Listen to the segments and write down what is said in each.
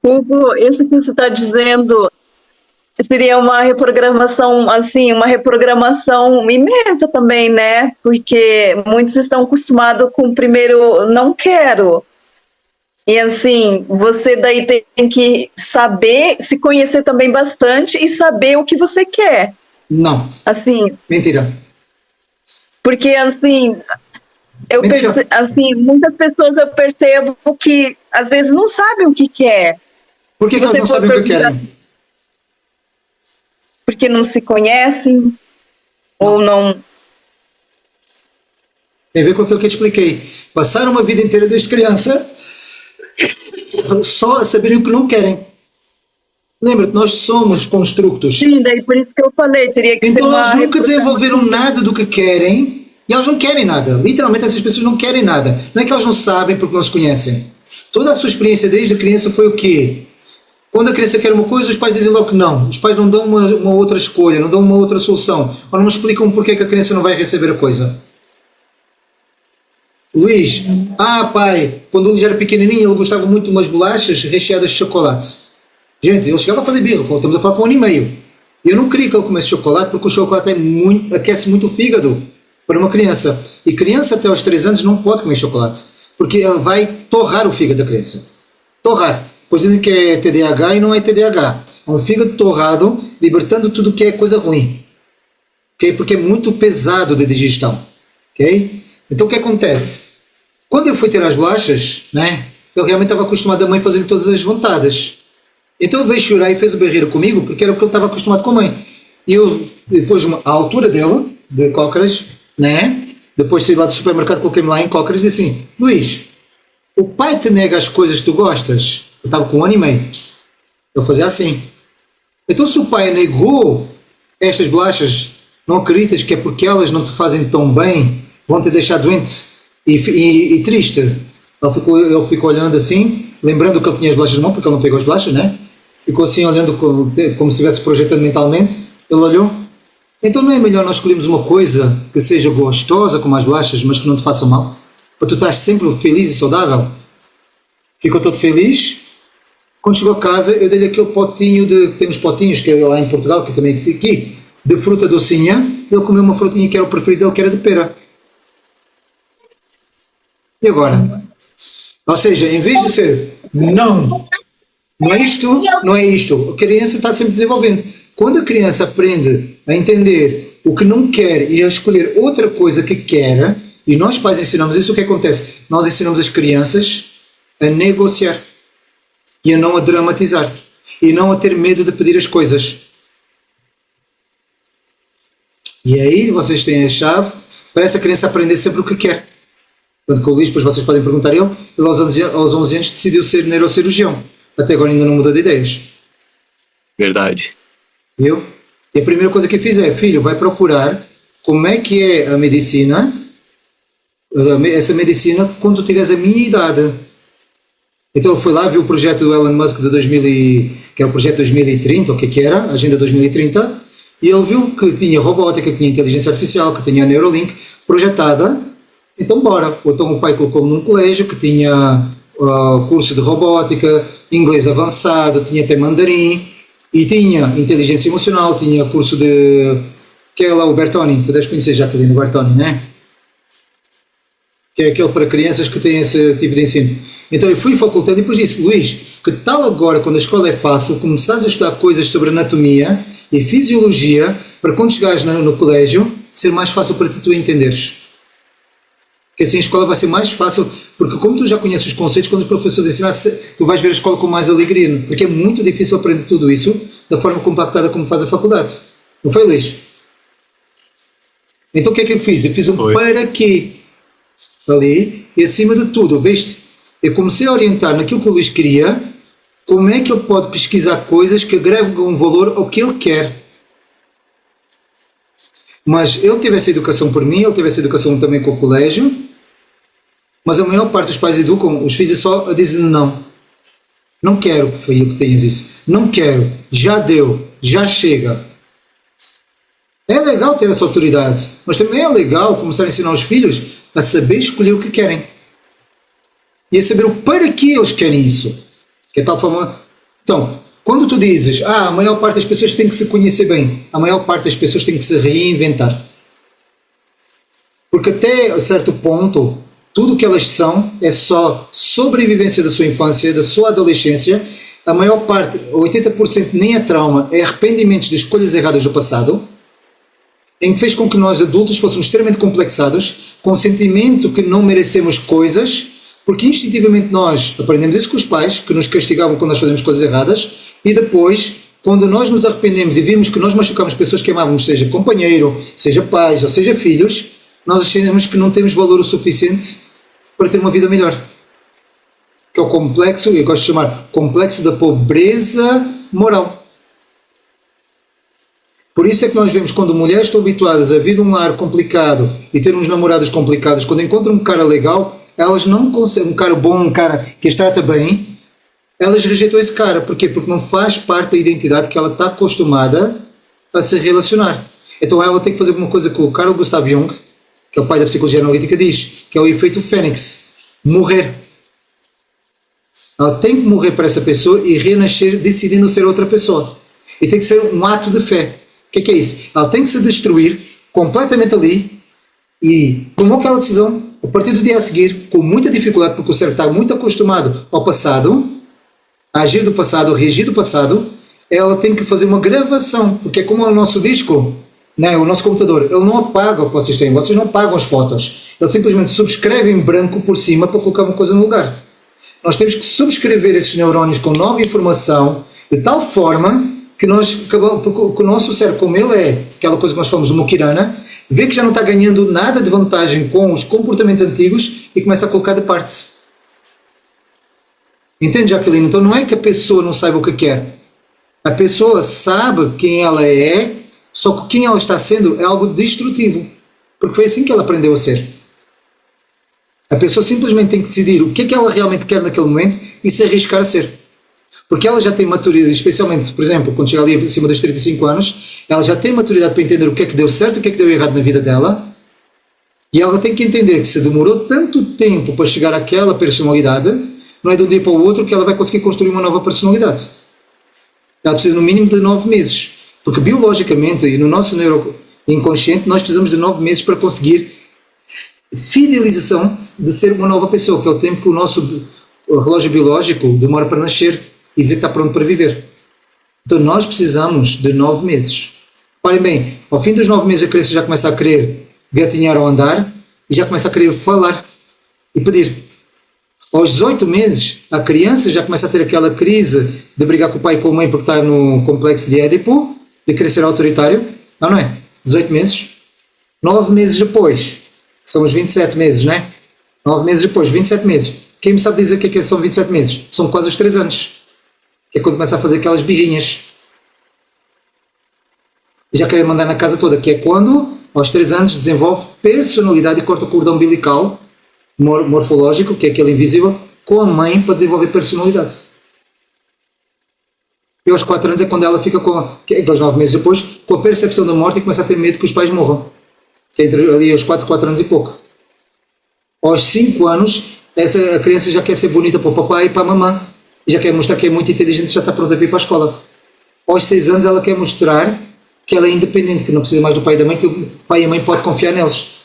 Hugo, isso que você está dizendo seria uma reprogramação, assim, uma reprogramação imensa também, né? Porque muitos estão acostumados com o primeiro não quero. E assim, você daí tem que saber, se conhecer também bastante e saber o que você quer. Não. Assim. Mentira. Porque assim, assim, muitas pessoas eu percebo que às vezes não sabem o que quer. Por que elas não sabem o que querem? Porque não se conhecem ou não. Tem a ver com aquilo que eu te expliquei. Passaram uma vida inteira desde criança só a saberem o que não querem. Lembra-te, nós somos construtos. Sim, daí por isso que eu falei, teria que então ser uma... elas nunca desenvolveram nada do que querem e elas não querem nada. Literalmente essas pessoas não querem nada. Não é que elas não sabem porque não se conhecem. Toda a sua experiência desde a criança foi o quê? Quando a criança quer uma coisa, os pais dizem logo que não. Os pais não dão uma outra escolha, não dão uma outra solução. Ou não explicam porque é que a criança não vai receber a coisa. Luís, pai, quando ele já era pequenininho, ele gostava muito de umas bolachas recheadas de chocolate. Gente, ele chegava a fazer birra, estamos a falar com 1 ano e meio. E eu não queria que ele comesse chocolate, porque o chocolate aquece muito o fígado para uma criança. E criança até aos 3 anos não pode comer chocolate, porque ele vai torrar o fígado da criança. Torrar. Pois dizem que é TDAH e não é TDAH. É um fígado torrado, libertando tudo o que é coisa ruim. Okay? Porque é muito pesado de digestão. Okay? Então o que acontece? Quando eu fui ter as bolachas, né, ele realmente estava acostumado a mãe fazer-lhe todas as vontades. Então ele veio chorar e fez o berreiro comigo, porque era o que ele estava acostumado com a mãe. E eu, depois, à altura dele, de cócoras, né, depois de sair lá do supermercado, coloquei-me lá em cócoras e disse assim: Luís, o pai te nega as coisas que tu gostas? Eu estava com 1 ano e meio. Eu fazia assim. Então se o pai negou estas bolachas, não acreditas que é porque elas não te fazem tão bem, vão te deixar doente e triste? Ele ficou olhando assim, lembrando que ele tinha as bolachas na mão, porque ele não pegou as bolachas, né? Ficou assim olhando como se estivesse projetando mentalmente. Ele olhou. Então não é melhor nós escolhermos uma coisa que seja gostosa como as bolachas, mas que não te faça mal? Para tu estás sempre feliz e saudável? Ficou todo feliz. Quando chegou a casa, eu dei-lhe aquele potinho tem uns potinhos que é lá em Portugal, que também aqui, de fruta docinha. Ele comeu uma frutinha que era o preferido dele, que era de pera. E agora? Ou seja, em vez de ser não é isto, não é isto, a criança está sempre desenvolvendo. Quando a criança aprende a entender o que não quer e a escolher outra coisa que quer, e nós pais ensinamos isso, o que acontece? Nós ensinamos as crianças a negociar e a não a dramatizar e não a ter medo de pedir as coisas. E aí vocês têm a chave para essa criança aprender sempre o que quer. Portanto, com o Luís, depois vocês podem perguntar a ele, ele aos 11 anos decidiu ser neurocirurgião. Até agora ainda não mudou de ideias. Verdade. Viu? E a primeira coisa que eu fiz é: filho, vai procurar como é que é a medicina, essa medicina, quando tu tiveres a minha idade. Então eu fui lá, vi o projeto do Elon Musk de que é o projeto 2030, o que era, a Agenda 2030, e ele viu que tinha robótica, que tinha inteligência artificial, que tinha a Neuralink projetada. Então bora. Então o pai colocou-me num colégio que tinha curso de robótica, inglês avançado, tinha até mandarim, e tinha inteligência emocional, tinha curso que é lá o Bertoni, tu deves conhecer já aquele no Bertoni, né? Que é aquele para crianças que têm esse tipo de ensino. Então eu fui facultando e depois disse: Luís, que tal agora, quando a escola é fácil, começares a estudar coisas sobre anatomia e fisiologia, para quando chegares no colégio, ser mais fácil para ti tu entenderes. Que assim a escola vai ser mais fácil, porque como tu já conheces os conceitos, quando os professores ensinam, tu vais ver a escola com mais alegria, porque é muito difícil aprender tudo isso da forma compactada como faz a faculdade. Não foi, Luís? Então o que é que eu fiz? Eu fiz um para quê ali, e acima de tudo, eu comecei a orientar naquilo que o Luís queria, como é que ele pode pesquisar coisas que agregam um valor ao que ele quer. Mas ele teve essa educação por mim, ele teve essa educação também com o colégio, mas a maior parte dos pais educam os filhos só a dizer não. Não quero, filho, que tenhas isso. Não quero. Já deu. Já chega. É legal ter essa autoridade, mas também é legal começar a ensinar os filhos a saber escolher o que querem. E a saber o para que eles querem isso. Que é tal forma... Então, quando tu dizes, a maior parte das pessoas tem que se conhecer bem, a maior parte das pessoas tem que se reinventar. Porque até a certo ponto, tudo que elas são é só sobrevivência da sua infância, da sua adolescência. A maior parte, 80% nem é trauma, é arrependimentos de escolhas erradas do passado, em que fez com que nós adultos fôssemos extremamente complexados, com o sentimento que não merecemos coisas, porque instintivamente nós aprendemos isso com os pais, que nos castigavam quando nós fazemos coisas erradas, e depois, quando nós nos arrependemos e vimos que nós machucamos pessoas que amávamos, seja companheiro, seja pais ou seja filhos, nós achamos que não temos valor o suficiente para ter uma vida melhor. Que é o complexo, eu gosto de chamar complexo da pobreza moral. Por isso é que nós vemos quando mulheres estão habituadas a vir de um lar complicado e ter uns namorados complicados, quando encontram um cara legal, elas não conseguem, um cara bom, um cara que as trata bem, elas rejeitam esse cara. Porquê? Porque não faz parte da identidade que ela está acostumada a se relacionar. Então ela tem que fazer uma coisa que o Carl Gustav Jung, que é o pai da psicologia analítica, diz, que é o efeito fênix, morrer. Ela tem que morrer para essa pessoa e renascer decidindo ser outra pessoa. E tem que ser um ato de fé. O que é isso? Ela tem que se destruir completamente ali e tomou aquela decisão a partir do dia a seguir, com muita dificuldade, porque o cérebro está muito acostumado ao passado, a agir do passado, a reagir do passado. Ela tem que fazer uma gravação, porque é como o nosso disco, né, o nosso computador, ele não apaga o que vocês têm, vocês não apagam as fotos, ele simplesmente subscreve em branco por cima para colocar uma coisa no lugar. Nós temos que subscrever esses neurônios com nova informação, de tal forma que nós acabamos, porque o nosso cérebro, como ele é aquela coisa que nós falamos, uma Mukirana, vê que já não está ganhando nada de vantagem com os comportamentos antigos e começa a colocar de parte. Entende, Jaqueline? Então não é que a pessoa não saiba o que quer. A pessoa sabe quem ela é, só que quem ela está sendo é algo destrutivo. Porque foi assim que ela aprendeu a ser. A pessoa simplesmente tem que decidir o que é que ela realmente quer naquele momento e se arriscar a ser. Porque ela já tem maturidade, especialmente, por exemplo, quando chega ali acima dos 35 anos, ela já tem maturidade para entender o que é que deu certo e o que é que deu errado na vida dela. E ela tem que entender que se demorou tanto tempo para chegar àquela personalidade, não é de um dia para o outro que ela vai conseguir construir uma nova personalidade. Ela precisa no mínimo de 9 meses. Porque biologicamente e no nosso neuroinconsciente nós precisamos de 9 meses para conseguir fidelização de ser uma nova pessoa, que é o tempo que o nosso relógio biológico demora para nascer e dizer que está pronto para viver. Então nós precisamos de 9 meses. Parem bem, ao fim dos 9 meses a criança já começa a querer gatinhar ou andar e já começa a querer falar e pedir. Aos 18 meses a criança já começa a ter aquela crise de brigar com o pai e com a mãe porque está no complexo de Édipo, de querer ser autoritário. Não é? 18 meses. 9 meses depois, que são os 27 meses, não é? 9 meses depois, 27 meses. Quem me sabe dizer o que é que são 27 meses? São quase os 3 anos. Que é quando começa a fazer aquelas birrinhas. E já querem mandar na casa toda, que é quando, aos 3 anos, desenvolve personalidade e corta o cordão umbilical morfológico, que é aquele invisível, com a mãe para desenvolver personalidade. E aos 4 anos é quando ela fica com, aos 9 meses depois, com a percepção da morte e começa a ter medo que os pais morram. Que é entre ali aos 4 anos e pouco. Aos 5 anos, a criança já quer ser bonita para o papai e para a mamãe. Já quer mostrar que é muito inteligente e já está pronta para ir para a escola. Aos 6 anos ela quer mostrar que ela é independente, que não precisa mais do pai e da mãe, que o pai e a mãe podem confiar neles.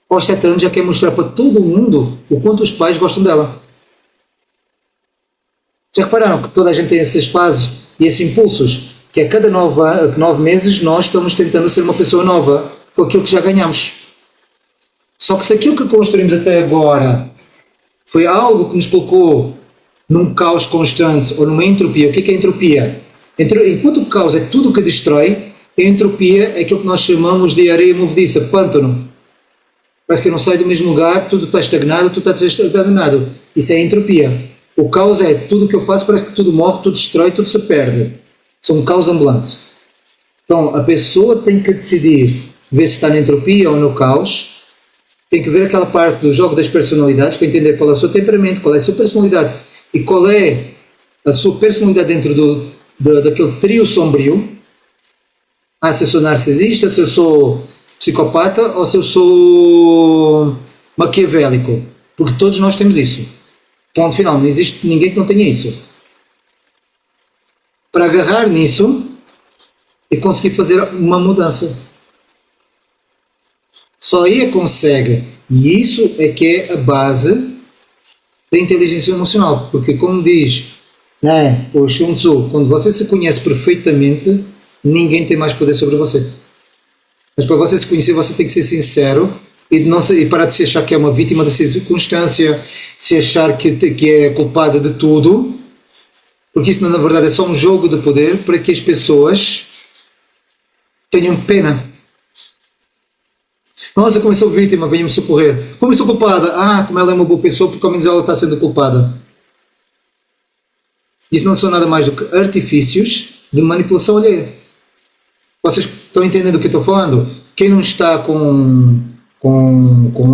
Aos 7 anos já quer mostrar para todo mundo o quanto os pais gostam dela. Já repararam que toda a gente tem essas fases e esses impulsos? Que a cada 9 meses nós estamos tentando ser uma pessoa nova com aquilo que já ganhamos. Só que se aquilo que construímos até agora foi algo que nos colocou num caos constante ou numa entropia. O que é entropia? Enquanto o caos é tudo o que destrói, a entropia é aquilo que nós chamamos de areia movediça, pântano. Parece que não sai do mesmo lugar, tudo está estagnado, tudo está estagnado. Isso é entropia. O caos é tudo o que eu faço, parece que tudo morre, tudo destrói, tudo se perde. São um caos ambulante. Então a pessoa tem que decidir ver se está na entropia ou no caos. tem que ver aquela parte do jogo das personalidades para entender qual é o seu temperamento, qual é a sua personalidade e qual é a sua personalidade dentro daquele trio sombrio. Se eu sou narcisista, se eu sou psicopata ou se eu sou maquiavélico. Porque todos nós temos isso. Ponto final. Não existe ninguém que não tenha isso. Para agarrar nisso e conseguir fazer uma mudança. Só aí consegue. E isso é que é a base da inteligência emocional. Porque como diz o Sun Tzu, quando você se conhece perfeitamente, ninguém tem mais poder sobre você. Mas para você se conhecer, você tem que ser sincero e parar de se achar que é uma vítima da circunstância, se achar que é culpada de tudo, porque isso na verdade é só um jogo de poder para que as pessoas tenham pena. Nossa, como eu sou vítima, venha-me socorrer. Como eu sou culpada? Como ela é uma boa pessoa, porque ao menos ela está sendo culpada. Isso não são nada mais do que artifícios de manipulação alheia. Vocês estão entendendo o que eu estou falando? Quem não está com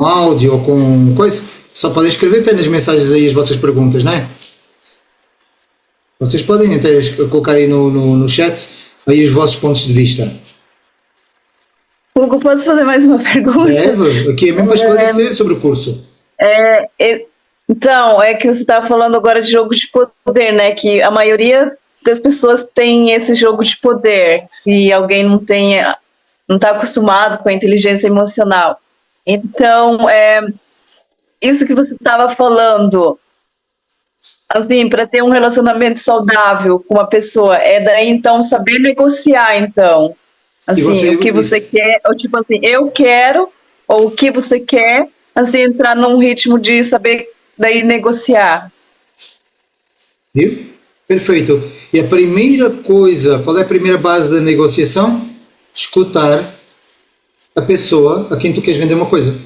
áudio ou com coisa, só podem escrever até nas mensagens aí as vossas perguntas, não é? Vocês podem até colocar aí no chat aí os vossos pontos de vista. Hugo, posso fazer mais uma pergunta? Deve, aqui é mesmo para esclarecer sobre o curso. Então, é que você estava falando agora de jogo de poder, né? Que a maioria das pessoas tem esse jogo de poder, se alguém não está acostumado com a inteligência emocional. Então, isso que você estava falando, assim, para ter um relacionamento saudável com uma pessoa, é daí, então, saber negociar, então. Assim, o que você quer, ou tipo assim, eu quero, ou o que você quer, assim, entrar num ritmo de saber daí negociar. Viu? Perfeito. E a primeira coisa, qual é a primeira base da negociação? Escutar a pessoa a quem tu queres vender uma coisa.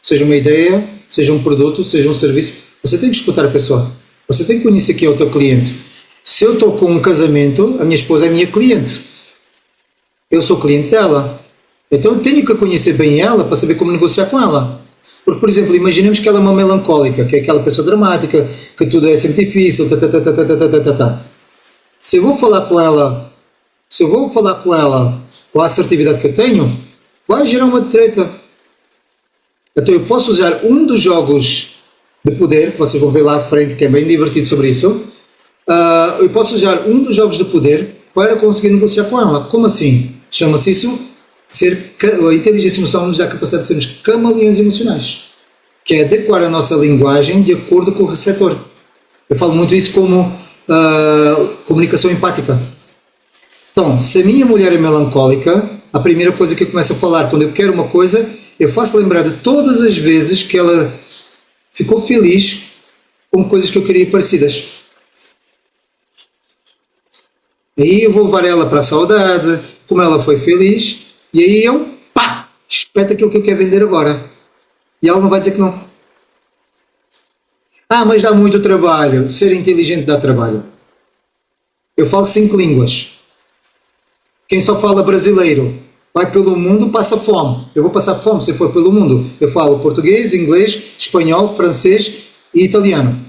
Seja uma ideia, seja um produto, seja um serviço. Você tem que escutar a pessoa. Você tem que conhecer quem é o teu cliente. Se eu estou com um casamento, a minha esposa é minha cliente. Eu sou cliente dela. Então eu tenho que conhecer bem ela para saber como negociar com ela. Porque, por exemplo, imaginemos que ela é uma melancólica, que é aquela pessoa dramática, que tudo é sempre difícil, Se eu vou falar com ela com a assertividade que eu tenho, vai gerar uma treta. Então eu posso usar um dos jogos de poder, que vocês vão ver lá à frente, que é bem divertido sobre isso. Eu posso usar um dos jogos de poder para conseguir negociar com ela. Como assim? Chama-se isso a inteligência emocional nos dá a capacidade de sermos camaleões emocionais, que é adequar a nossa linguagem de acordo com o receptor. Eu falo muito isso como comunicação empática. Então, se a minha mulher é melancólica, a primeira coisa que eu começo a falar quando eu quero uma coisa, eu faço lembrar de todas as vezes que ela ficou feliz com coisas que eu queria parecidas. Aí eu vou levar ela para a saudade, como ela foi feliz, e aí eu, espeto aquilo que eu quero vender agora. E ela não vai dizer que não. Mas dá muito trabalho. Ser inteligente dá trabalho. Eu falo 5 línguas. Quem só fala brasileiro vai pelo mundo, passa fome. Eu vou passar fome se for pelo mundo. Eu falo português, inglês, espanhol, francês e italiano.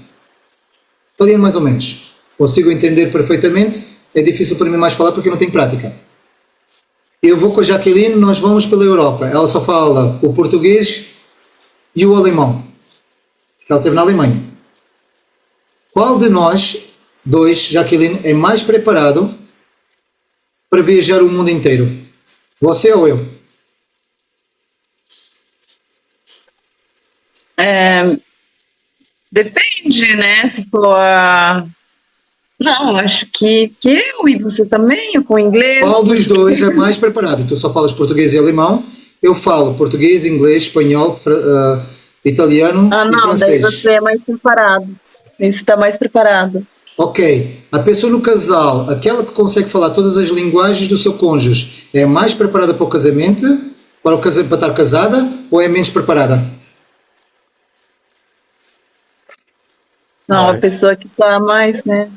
Italiano mais ou menos. Consigo entender perfeitamente. É difícil para mim mais falar porque eu não tenho prática. Eu vou com a Jaqueline, nós vamos pela Europa. Ela só fala o português e o alemão. Ela esteve na Alemanha. Qual de nós dois, Jaqueline, é mais preparado para viajar o mundo inteiro? Você ou eu? Depende, né? Se for Não, acho que eu e você também, com inglês. Qual dos dois é mais preparado? Tu só falas português e alemão, eu falo português, inglês, espanhol, italiano e francês. Daí você é mais preparado. Você está mais preparado. Ok. A pessoa no casal, aquela que consegue falar todas as linguagens do seu cônjuge, é mais preparada para o casamento, para estar casada, ou é menos preparada? Não, a pessoa que está mais, né?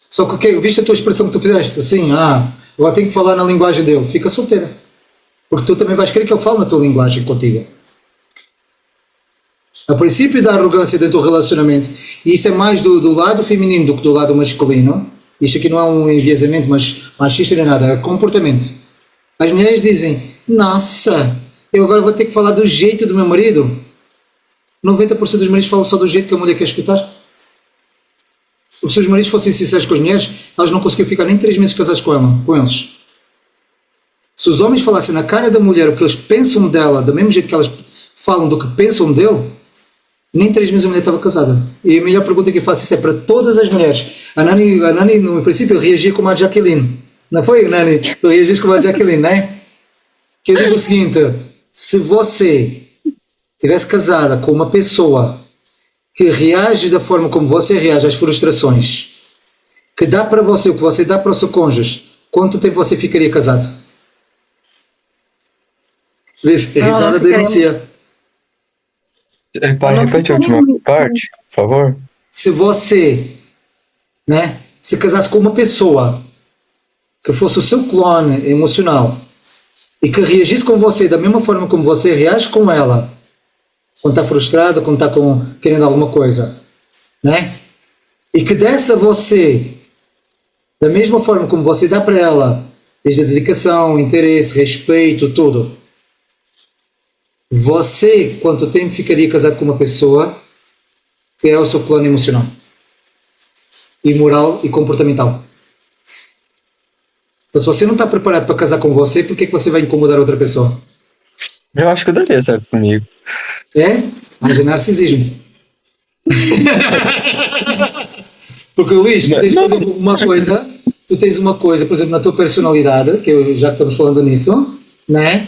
Só que, viste a tua expressão que tu fizeste? Assim, agora tenho que falar na linguagem dele. Fica solteira. Porque tu também vais querer que eu fale na tua linguagem contigo. O princípio da arrogância dentro do relacionamento, e isso é mais do lado feminino do que do lado masculino. Isto aqui não é um enviesamento machista nem nada, é comportamento. As mulheres dizem, nossa, eu agora vou ter que falar do jeito do meu marido. 90% dos maridos falam só do jeito que a mulher quer escutar. Porque se os maridos fossem sinceros com as mulheres, elas não conseguiam ficar nem 3 meses casados com eles. Se os homens falassem na cara da mulher o que eles pensam dela, do mesmo jeito que elas falam do que pensam dele, nem 3 meses a mulher estava casada. E a melhor pergunta que eu faço isso é para todas as mulheres. A Nani no princípio, reagia como a Jacqueline. Não foi, Nani? Tu reagias como a Jacqueline, não é? Que eu digo o seguinte, se você estivesse casada com uma pessoa que reage da forma como você reage às frustrações, que dá para você o que você dá para o seu cônjuge, quanto tempo você ficaria casado? Veja, a risada denuncia. Pai, repete a última parte, por favor. Se você, né, se casasse com uma pessoa que fosse o seu clone emocional e que reagisse com você da mesma forma como você reage com ela, quando está frustrada, quando está querendo alguma coisa, né? E que desse a você da mesma forma como você dá para ela, desde a dedicação, interesse, respeito, tudo. Você, quanto tempo ficaria casado com uma pessoa que é o seu plano emocional, e moral e comportamental? Então, se você não está preparado para casar com você, por que você vai incomodar outra pessoa? Eu acho que eu daria certo comigo. É? Haja narcisismo. Porque, Luís, tu tens, por exemplo, tu tens uma coisa, por exemplo, na tua personalidade, já que estamos falando nisso, né?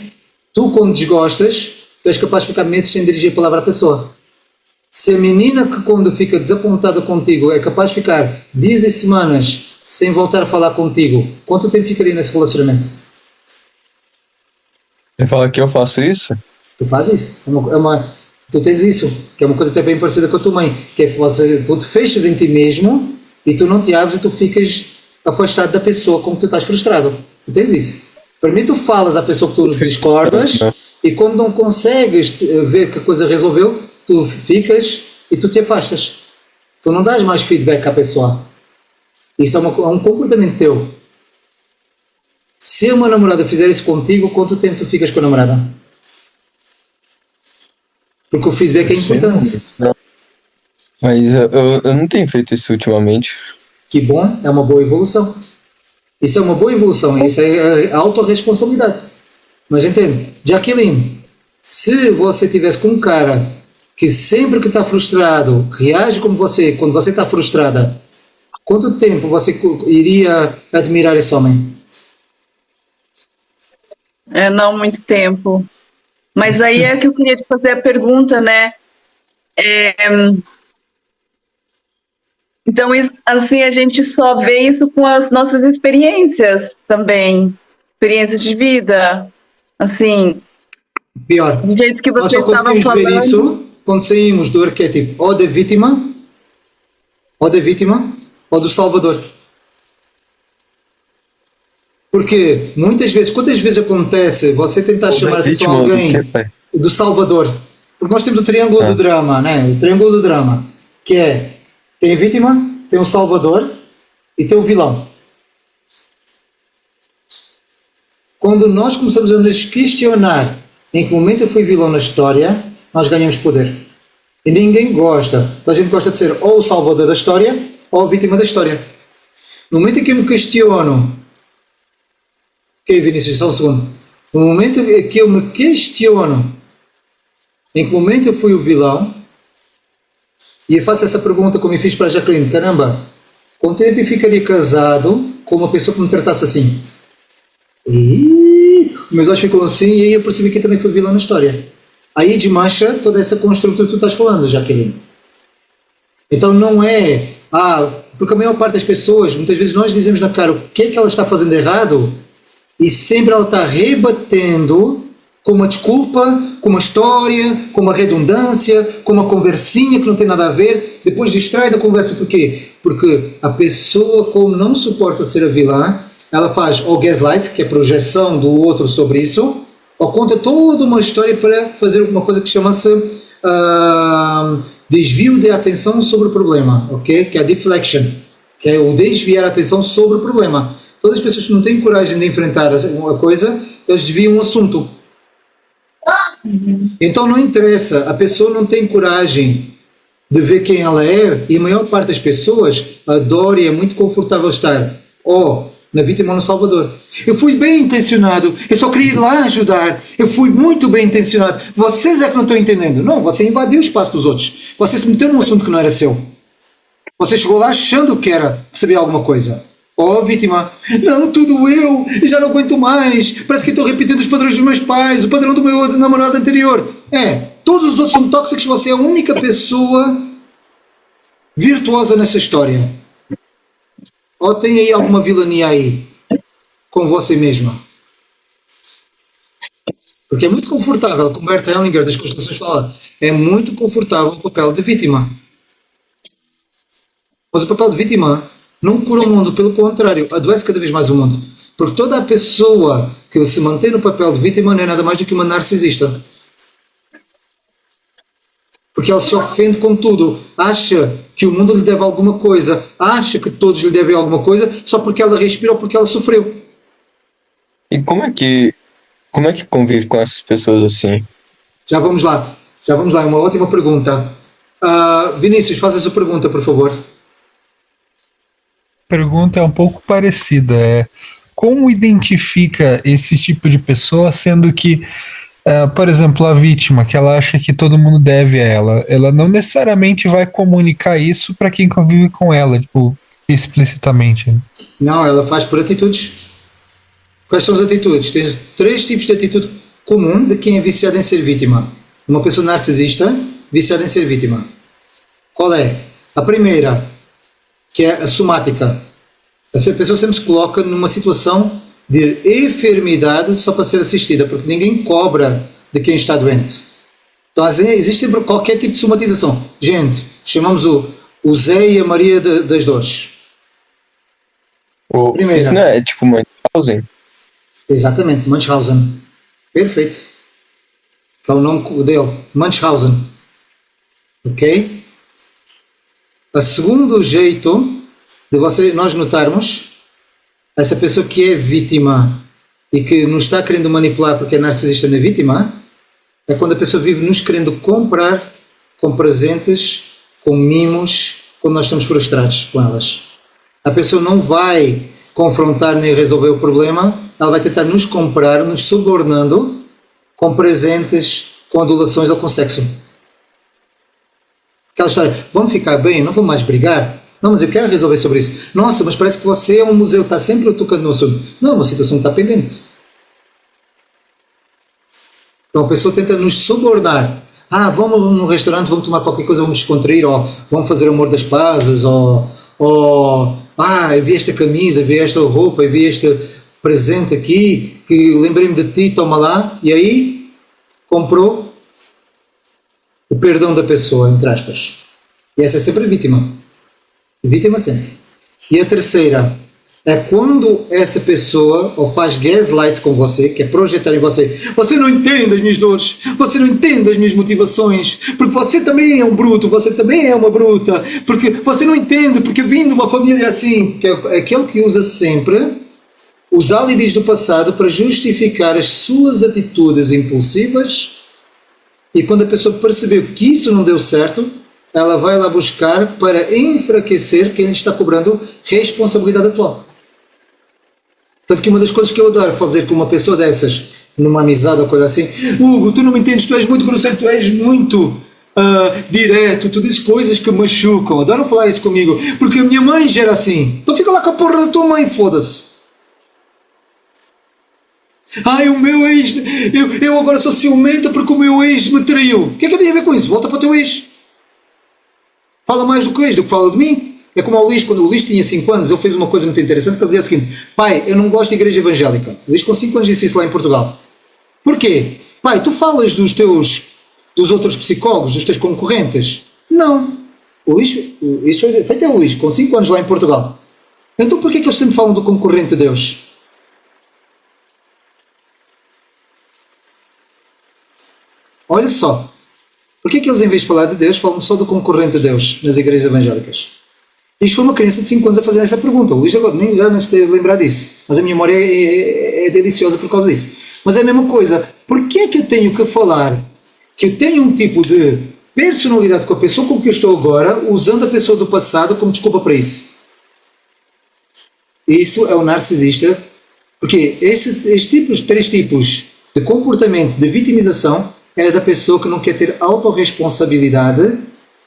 Tu, quando desgostas, tu és capaz de ficar meses sem dirigir a palavra à pessoa. Se a menina que, quando fica desapontada contigo, é capaz de ficar dias e semanas sem voltar a falar contigo, quanto tempo ficaria nesse relacionamento? Você fala que eu faço isso? Tu fazes isso. Tu tens isso, que é uma coisa até bem parecida com a tua mãe, que é tu te fechas em ti mesmo e tu não te abres e tu ficas afastado da pessoa com que tu estás frustrado. Tu tens isso. Para mim, tu falas à pessoa que tu discordas e quando não consegues ver que a coisa resolveu, tu ficas e tu te afastas. Tu não dás mais feedback à pessoa. Isso é um comportamento teu. Se uma namorada fizer isso contigo, quanto tempo tu ficas com a namorada? Porque o feedback é importante. Mas eu não tenho feito isso ultimamente. Que bom, é uma boa evolução. Isso é uma boa evolução, isso é autorresponsabilidade. Mas entende, Jacqueline, se você tivesse com um cara que sempre que está frustrado, reage como você, quando você está frustrada, quanto tempo você iria admirar esse homem? Não muito tempo. Mas aí é que eu queria te fazer a pergunta, né? Então, isso, assim, a gente só vê isso com as nossas experiências também. Experiências de vida. Assim, Pior, do jeito que nós você só estava conseguimos ver falando. isso quando saímos do arquétipo ou da vítima ou do salvador. Porque muitas vezes, quantas vezes acontece você tentar chamar a atenção a alguém do salvador? Porque nós temos o triângulo do drama, né? O triângulo do drama, que é, tem a vítima, tem o salvador e tem o vilão. Quando nós começamos a nos questionar em que momento eu fui vilão na história, nós ganhamos poder. E ninguém gosta. A gente gosta de ser ou o salvador da história ou a vítima da história. No momento em que eu me questiono, ok, Vinícius, só um segundo. No momento em que eu me questiono em que momento eu fui o vilão, e eu faço essa pergunta como eu fiz para a Jacqueline, caramba, quanto tempo eu ficaria casado com uma pessoa que me tratasse assim? E meus olhos ficam assim e aí eu percebi que eu também fui vilão na história. Aí desmancha toda essa construção que tu estás falando, Jacqueline. Então não é, porque a maior parte das pessoas, muitas vezes nós dizemos na cara o que é que ela está fazendo errado e sempre ela está rebatendo com uma desculpa, com uma história, com uma redundância, com uma conversinha que não tem nada a ver, depois distrai da conversa. Por quê? Porque a pessoa, como não suporta ser a vilã, ela faz ou gaslight, que é a projeção do outro sobre isso, ou conta toda uma história para fazer uma coisa que chama-se desvio de atenção sobre o problema, ok? Que é a deflection, que é o desviar a atenção sobre o problema. Todas as pessoas que não têm coragem de enfrentar uma coisa, eles desviam o assunto. Então não interessa, a pessoa não tem coragem de ver quem ela é, e a maior parte das pessoas adora e é muito confortável estar na vítima ou no salvador. Eu fui bem intencionado, eu só queria ir lá ajudar, eu fui muito bem intencionado. Vocês é que não estão entendendo. Não, você invadiu o espaço dos outros. Você se meteu num assunto que não era seu. Você chegou lá achando que era saber alguma coisa. Vítima, não, tudo eu já não aguento mais, parece que estou repetindo os padrões dos meus pais, o padrão do meu namorado anterior. Todos os outros são tóxicos, você é a única pessoa virtuosa nessa história. Ou tem aí alguma vilania aí com você mesma? Porque é muito confortável, como Bert Hellinger das constelações fala, é muito confortável o papel de vítima. Mas o papel de vítima não cura o mundo, pelo contrário, adoece cada vez mais o mundo. Porque toda a pessoa que se mantém no papel de vítima não é nada mais do que uma narcisista. Porque ela se ofende com tudo, acha que o mundo lhe deve alguma coisa, acha que todos lhe devem alguma coisa, só porque ela respira ou porque ela sofreu. E como é que convive com essas pessoas assim? Já vamos lá, é uma ótima pergunta. Vinícius, faz a sua pergunta, por favor. Pergunta é um pouco parecida. Como identifica esse tipo de pessoa, sendo que, por exemplo, a vítima, que ela acha que todo mundo deve a ela não necessariamente vai comunicar isso para quem convive com ela, tipo, explicitamente. Não, ela faz por atitudes. Quais são as atitudes? Tens 3 tipos de atitude comum de quem é viciado em ser vítima. Uma pessoa narcisista viciada em ser vítima. Qual é? A primeira, que é a somática. Essa pessoa sempre se coloca numa situação de enfermidade só para ser assistida, porque ninguém cobra de quem está doente. Então existe sempre qualquer tipo de somatização. Gente, chamamos o Zé e a Maria das dores. Primeira. Isso não é tipo Munchausen? Exatamente, Munchausen. Perfeito. Que é o nome dele, Munchausen. Ok? O segundo jeito de nós notarmos essa pessoa que é vítima e que nos está querendo manipular porque é narcisista na vítima, é quando a pessoa vive nos querendo comprar com presentes, com mimos, quando nós estamos frustrados com elas. A pessoa não vai confrontar nem resolver o problema, ela vai tentar nos comprar, nos subornando com presentes, com adulações ou com sexo. Aquela história, vamos ficar bem, não vamos mais brigar? Não, mas eu quero resolver sobre isso. Nossa, mas parece que você é um museu, está sempre tocando no assunto. Não, é uma situação que está pendente. Então a pessoa tenta nos subornar. Vamos num restaurante, vamos tomar qualquer coisa, vamos descontrair, ou vamos fazer amor das pazes, ou eu vi esta camisa, vi esta roupa, eu vi este presente aqui, que lembrei-me de ti, toma lá, e aí comprou o perdão da pessoa, entre aspas. E essa é sempre a vítima. Vítima sempre. E a terceira é quando essa pessoa ou faz gaslight com você, que é projetar em você. Você não entende as minhas dores, você não entende as minhas motivações, porque você também é um bruto, você também é uma bruta, porque você não entende, porque eu vim de uma família assim, que é aquele que usa sempre os álibis do passado para justificar as suas atitudes impulsivas, e quando a pessoa percebeu que isso não deu certo, ela vai lá buscar para enfraquecer quem lhe está cobrando responsabilidade atual. Tanto que uma das coisas que eu adoro fazer com uma pessoa dessas, numa amizade ou coisa assim, Hugo, tu não me entendes, tu és muito grosseiro, tu és muito direto, tu dizes coisas que machucam, adoram falar isso comigo, porque a minha mãe já era assim, então fica lá com a porra da tua mãe, foda-se. O meu ex, eu agora sou ciumenta porque o meu ex me traiu. O que é que eu tenho a ver com isso? Volta para o teu ex. Fala mais do que o ex, do que fala de mim. É como o Luís, quando o Luís tinha 5 anos, ele fez uma coisa muito interessante, que ele dizia o seguinte: pai, eu não gosto de igreja evangélica. O Luís com 5 anos disse isso lá em Portugal. Porquê? Pai, tu falas dos outros psicólogos, dos teus concorrentes? Não. O Luís, isso foi feito ao Luís, com 5 anos lá em Portugal. Então porquê que eles sempre falam do concorrente de Deus? Olha só, Porquê que eles, em vez de falar de Deus, falam só do concorrente de Deus nas igrejas evangélicas? Isto foi uma criança de 5 anos a fazer essa pergunta. O Luís agora nem se deve lembrar disso. Mas a minha memória é deliciosa por causa disso. Mas é a mesma coisa. Porquê que eu tenho que falar que eu tenho um tipo de personalidade com a pessoa com que eu estou agora, usando a pessoa do passado como desculpa para isso? Isso é o narcisista. Porque estes 3 tipos de comportamento de vitimização é da pessoa que não quer ter autorresponsabilidade,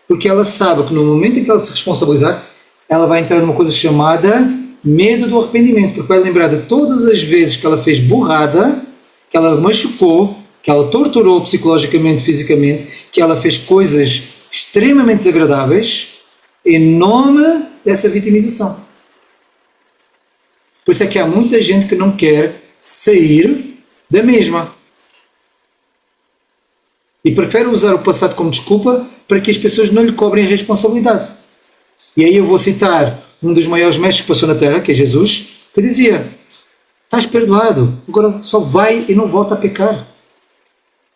porque ela sabe que no momento em que ela se responsabilizar, ela vai entrar numa coisa chamada medo do arrependimento, porque vai lembrar de todas as vezes que ela fez burrada, que ela machucou, que ela torturou psicologicamente, fisicamente, que ela fez coisas extremamente desagradáveis em nome dessa vitimização. Por isso é que há muita gente que não quer sair da mesma. E prefere usar o passado como desculpa para que as pessoas não lhe cobrem a responsabilidade. E aí eu vou citar um dos maiores mestres que passou na Terra, que é Jesus, que dizia: estás perdoado, agora só vai e não volta a pecar.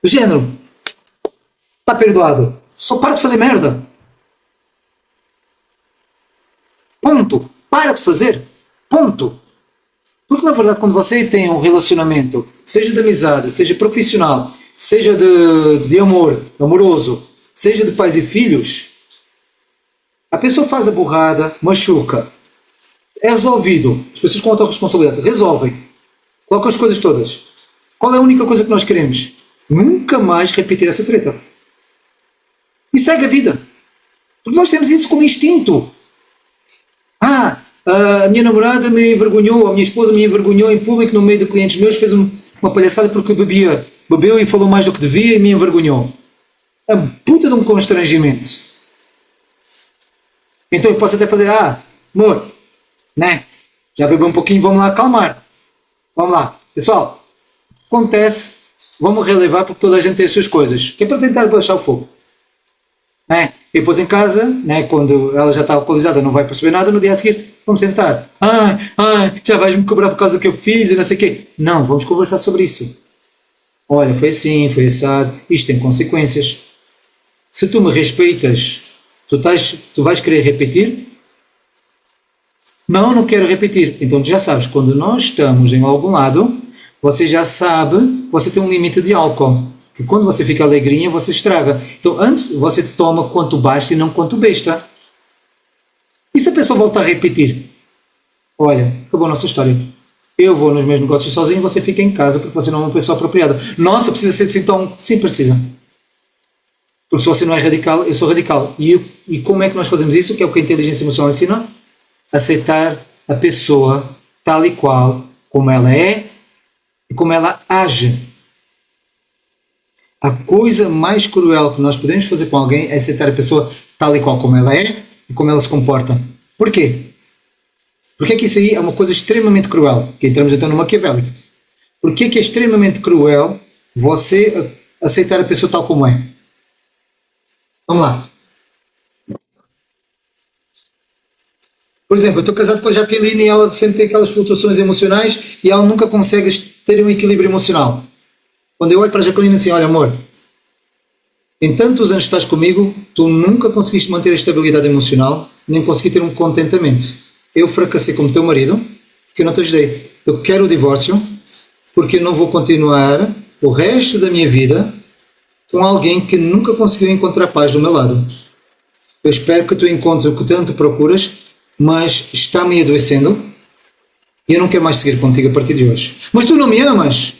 Do género, está perdoado, só para de fazer merda. Ponto. Para de fazer. Ponto. Porque na verdade quando você tem um relacionamento, seja de amizade, seja profissional, seja de amor, amoroso, seja de pais e filhos, a pessoa faz a burrada, machuca, é resolvido, as pessoas com autorresponsabilidade resolvem, colocam as coisas todas. Qual é a única coisa que nós queremos? Nunca mais repetir essa treta. E segue a vida. Porque nós temos isso como instinto. A minha namorada me envergonhou, a minha esposa me envergonhou em público no meio de clientes meus, fez uma palhaçada porque bebeu e falou mais do que devia e me envergonhou. É uma puta de um constrangimento. Então eu posso até fazer, amor, né? Já bebeu um pouquinho, vamos lá acalmar. Vamos lá. Pessoal, acontece, vamos relevar porque toda a gente tem as suas coisas. Que é para tentar baixar o fogo. Né? E depois em casa, né, quando ela já está alcoolizada, não vai perceber nada, no dia a seguir, vamos sentar. Já vais-me cobrar por causa do que eu fiz e não sei o quê. Não, vamos conversar sobre isso. Olha, foi assim, foi assado, isto tem consequências. Se tu me respeitas, tu vais querer repetir? Não quero repetir. Então tu já sabes, quando nós estamos em algum lado, você já sabe, você tem um limite de álcool. Que quando você fica alegrinha, você estraga. Então antes você toma quanto basta e não quanto besta. E se a pessoa voltar a repetir? Olha, acabou a nossa história. Eu vou nos meus negócios sozinho, você fica em casa porque você não é uma pessoa apropriada. Nossa, precisa ser de sintoma? Sim, precisa. Porque se você não é radical, eu sou radical. E como é que nós fazemos isso? Que é o que a inteligência emocional ensina? Aceitar a pessoa tal e qual, como ela é e como ela age. A coisa mais cruel que nós podemos fazer com alguém é aceitar a pessoa tal e qual como ela é e como ela se comporta. Por quê? Porque é que isso aí é uma coisa extremamente cruel? Que entramos então no Maquiavélico. Porque é que é extremamente cruel você aceitar a pessoa tal como é? Vamos lá. Por exemplo, eu estou casado com a Jaqueline e ela sempre tem aquelas flutuações emocionais e ela nunca consegue ter um equilíbrio emocional. Quando eu olho para a Jaqueline assim, olha amor, em tantos anos que estás comigo, tu nunca conseguiste manter a estabilidade emocional, nem consegui ter um contentamento. Eu fracassei como teu marido, porque eu não te ajudei. Eu quero o divórcio, porque eu não vou continuar o resto da minha vida com alguém que nunca conseguiu encontrar paz do meu lado. Eu espero que tu encontres o que tanto procuras, mas está-me adoecendo e eu não quero mais seguir contigo a partir de hoje. Mas tu não me amas?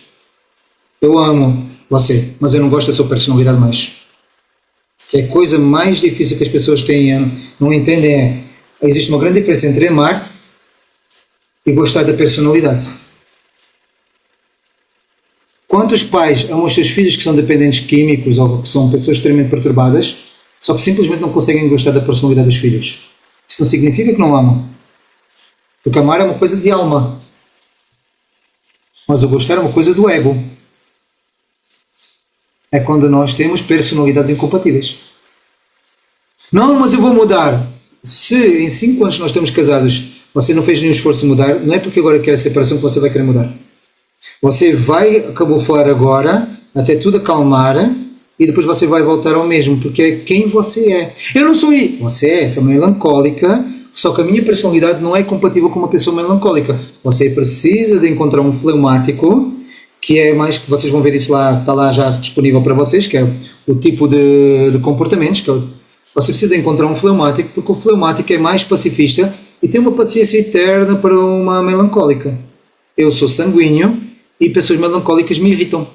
Eu amo você, mas eu não gosto da sua personalidade mais. Que é a coisa mais difícil que as pessoas têm, não entendem existe uma grande diferença entre amar e gostar da personalidade. Quantos pais amam os seus filhos que são dependentes químicos ou que são pessoas extremamente perturbadas, só que simplesmente não conseguem gostar da personalidade dos filhos? Isso não significa que não amam. Porque amar é uma coisa de alma. Mas o gostar é uma coisa do ego. É quando nós temos personalidades incompatíveis. Não, mas eu vou mudar. Se em 5 anos nós estamos casados, você não fez nenhum esforço de mudar, não é porque agora quer a separação que você vai querer mudar. Você vai cabuflar agora, até tudo acalmar, e depois você vai voltar ao mesmo, porque é quem você é. Eu não sou você é essa melancólica, só que a minha personalidade não é compatível com uma pessoa melancólica. Você precisa de encontrar um fleumático, que é mais, que vocês vão ver isso lá, está lá já disponível para vocês, que é o tipo de comportamentos, você precisa de encontrar um fleumático, porque o fleumático é mais pacifista e tem uma paciência eterna para uma melancólica. Eu sou sanguíneo e pessoas melancólicas me irritam.